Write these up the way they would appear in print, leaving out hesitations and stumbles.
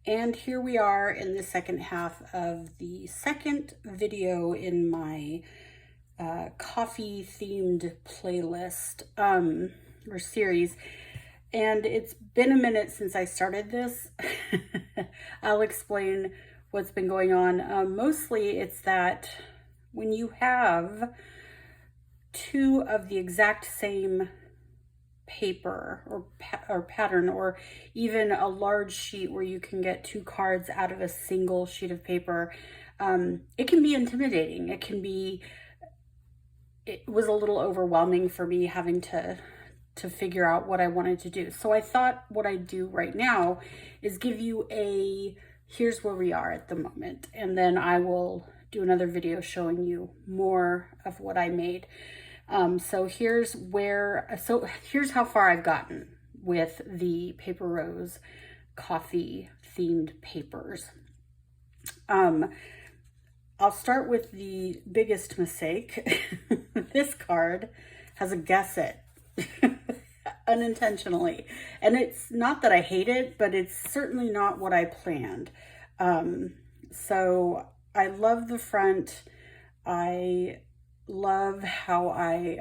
And here we are in the second half of the second video in my coffee themed playlist or series. And it's been a minute since I started this. I'll explain what's been going on. Mostly it's that when you have two of the exact same paper or pattern, or even a large sheet where you can get two cards out of a single sheet of paper, it can be intimidating. It was a little overwhelming for me having to figure out what I wanted to do. So I thought what I'd do right now is give you here's where we are at the moment, and then I will do another video showing you more of what I made. So here's how far I've gotten with the Paper Rose coffee themed papers. I'll start with the biggest mistake. This card has a guess it unintentionally. And it's not that I hate it, but it's certainly not what I planned. So I love the front. I love how I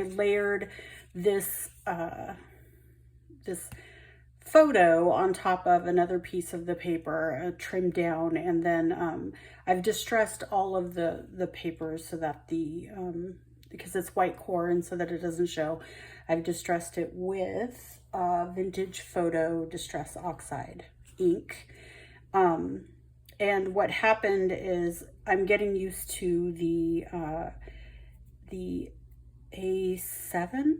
layered this this photo on top of another piece of the paper, trimmed down, and then I've distressed all of the papers so that because it's white core and so that it doesn't show, I've distressed it with Vintage Photo Distress Oxide ink. And what happened is I'm getting used to the A7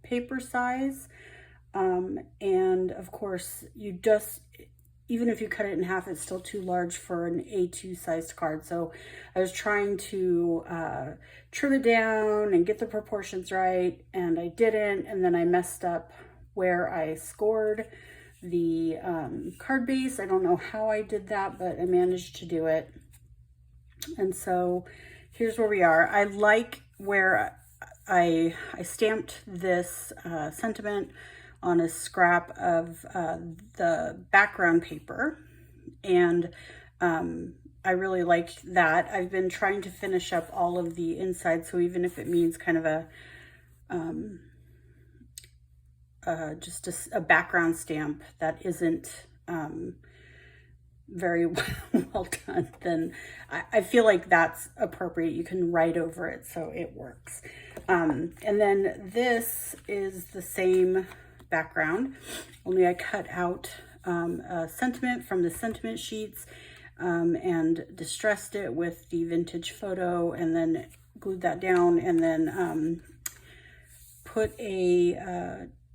paper size. And of course, even if you cut it in half, it's still too large for an A2 sized card. So I was trying to trim it down and get the proportions right, and I didn't. And then I messed up where I scored the card base. I don't know how I did that, but I managed to do it. And so here's where we are. I like where I stamped this sentiment on a scrap of the background paper, and I really like that. I've been trying to finish up all of the inside, so even if it means kind of just a background stamp that isn't very well done, then I feel like that's appropriate. You can write over it, so it works. And then this is the same background, only I cut out a sentiment from the sentiment sheets and distressed it with the Vintage Photo, and then glued that down, and then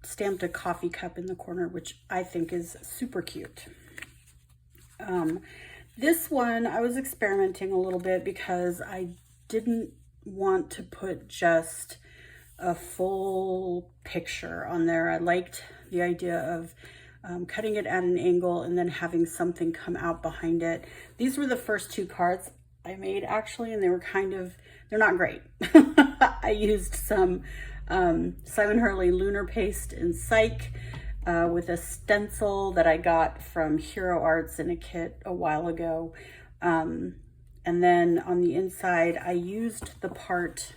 stamped a coffee cup in the corner, which I think is super cute. This one, I was experimenting a little bit because I didn't want to put just a full picture on there. I liked the idea of cutting it at an angle and then having something come out behind it. These were the first two cards I made, actually, and they're not great. I used some Simon Hurley Lunar Paste in Psych with a stencil that I got from Hero Arts in a kit a while ago. And then on the inside, I used the part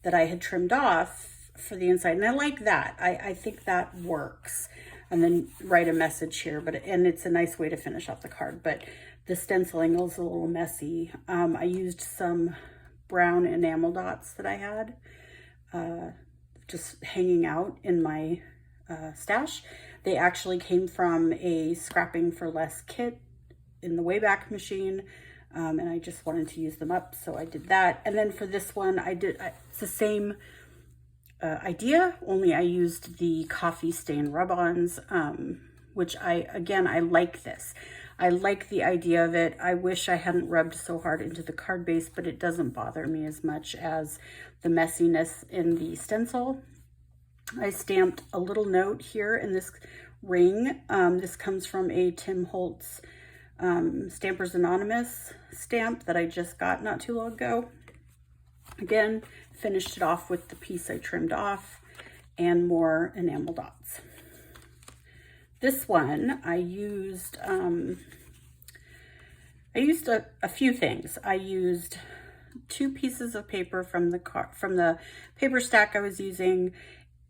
that I had trimmed off for the inside, and I like that. I think that works. And then write a message here, and it's a nice way to finish off the card, but the stenciling is a little messy. I used some brown enamel dots that I had just hanging out in my stash. They actually came from a Scrapping for Less kit in the Wayback Machine, and I just wanted to use them up, so I did that. And then for this one, it's the same idea, only I used the coffee stain rub-ons, which I like this. I like the idea of it. I wish I hadn't rubbed so hard into the card base, but it doesn't bother me as much as the messiness in the stencil. I stamped a little note here in this ring. This comes from a Tim Holtz Stampers Anonymous stamp that I just got not too long ago. Again, finished it off with the piece I trimmed off and more enamel dots. This one I used a few things. I used 2 pieces of paper from the paper stack I was using.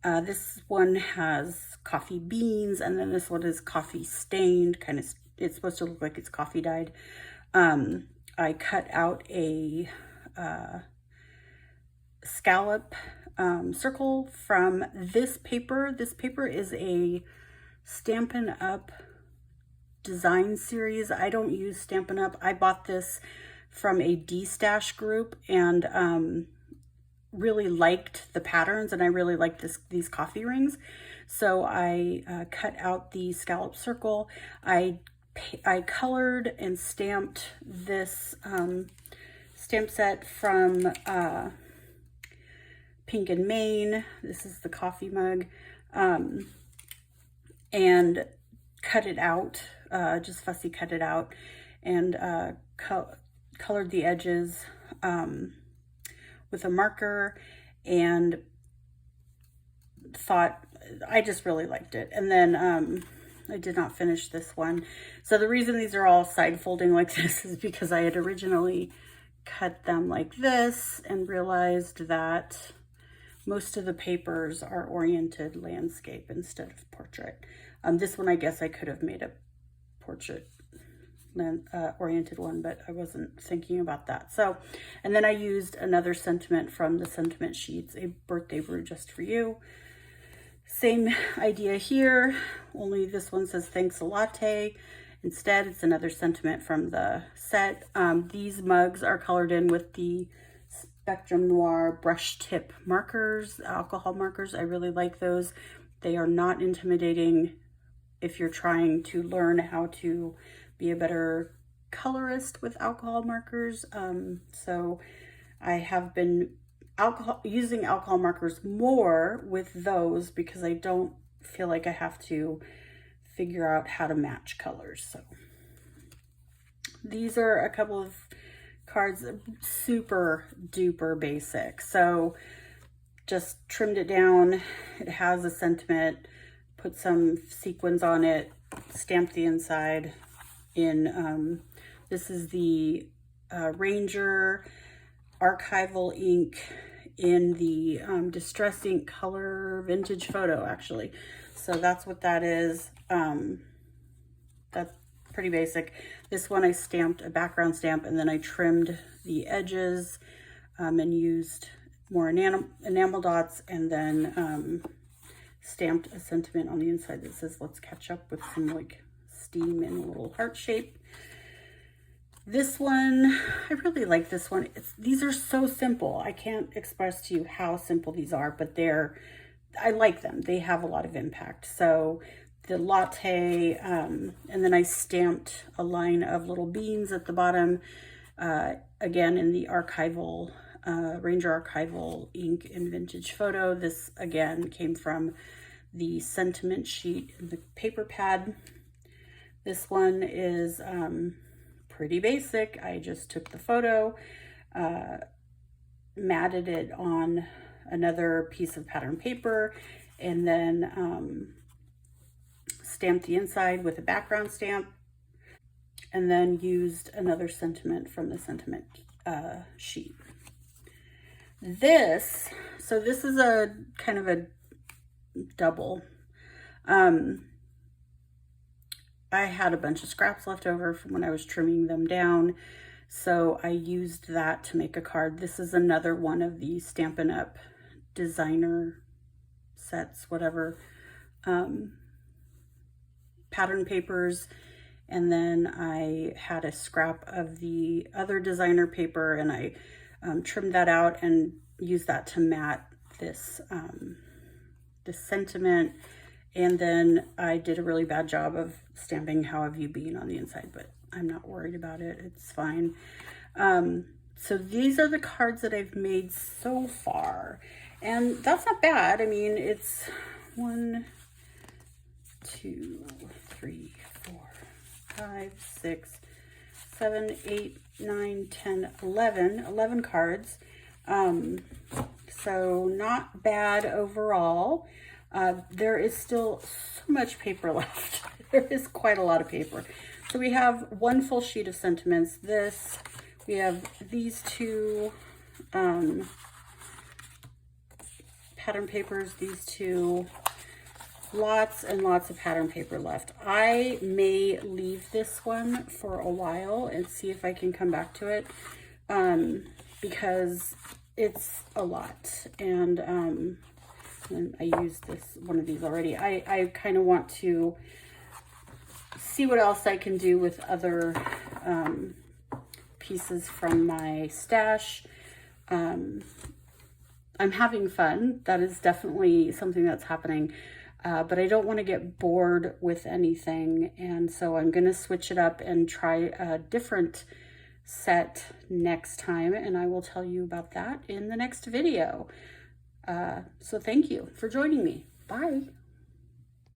This one has coffee beans, and then this one is coffee stained, kind of, it's supposed to look like it's coffee dyed. I cut out a scallop circle from this paper. This paper is a Stampin' Up! Design series. I don't use Stampin' Up! I bought this from a D-Stash group and really liked the patterns, and I really liked these coffee rings. So I cut out the scallop circle. I colored and stamped this stamp set from Pink and Maine. This is the coffee mug. And cut it out, just fussy cut it out, and colored the edges with a marker, and thought, I just really liked it. And then I did not finish this one. So the reason these are all side folding like this is because I had originally cut them like this and realized that most of the papers are oriented landscape instead of portrait. This one, I guess I could have made a portrait oriented one, but I wasn't thinking about that. So, and then I used another sentiment from the sentiment sheets, A Birthday Brew Just For You. Same idea here, only this one says thanks a latte. Instead, it's another sentiment from the set. These mugs are colored in with the Spectrum Noir brush tip markers, alcohol markers. I really like those. They are not intimidating if you're trying to learn how to be a better colorist with alcohol markers. So I have been using alcohol markers more with those because I don't feel like I have to figure out how to match colors. So these are a couple of cards, super duper basic. So just trimmed it down. It has a sentiment, put some sequins on it, stamped the inside in, this is the Ranger archival ink in the Distress Ink color vintage photo, actually. So that's what that is. That's pretty basic. This one I stamped a background stamp, and then I trimmed the edges and used more enamel dots, and then stamped a sentiment on the inside that says let's catch up, with some like steam in a little heart shape. This one, I really like this one. These are so simple. I can't express to you how simple these are, but I like them. They have a lot of impact. So the latte, and then I stamped a line of little beans at the bottom, again in the archival, Ranger archival ink in vintage photo. This again came from the sentiment sheet in the paper pad. This one is pretty basic. I just took the photo, matted it on another piece of pattern paper, and then stamped the inside with a background stamp, and then used another sentiment from the sentiment sheet. So this is a kind of a double. I had a bunch of scraps left over from when I was trimming them down, so I used that to make a card. This is another one of the Stampin' Up! Designer sets, whatever, pattern papers, and then I had a scrap of the other designer paper, and I trimmed that out and used that to mat this this sentiment. And then I did a really bad job of stamping How Have You Been on the inside, but I'm not worried about it. It's fine. So these are the cards that I've made so far, and that's not bad. I mean, it's 1, 2, 3, 4, 5, 6, 7, 8, 9, 10, 11 cards. So not bad overall. There is still so much paper left. There is quite a lot of paper. So we have one full sheet of sentiments. We have these two pattern papers, these two, lots and lots of pattern paper left. I may leave this one for a while and see if I can come back to it, because it's a lot. And I used one of these already. I kind of want to see what else I can do with other pieces from my stash. I'm having fun. That is definitely something that's happening. But I don't want to get bored with anything. And so I'm going to switch it up and try a different set next time. And I will tell you about that in the next video. So thank you for joining me. Bye.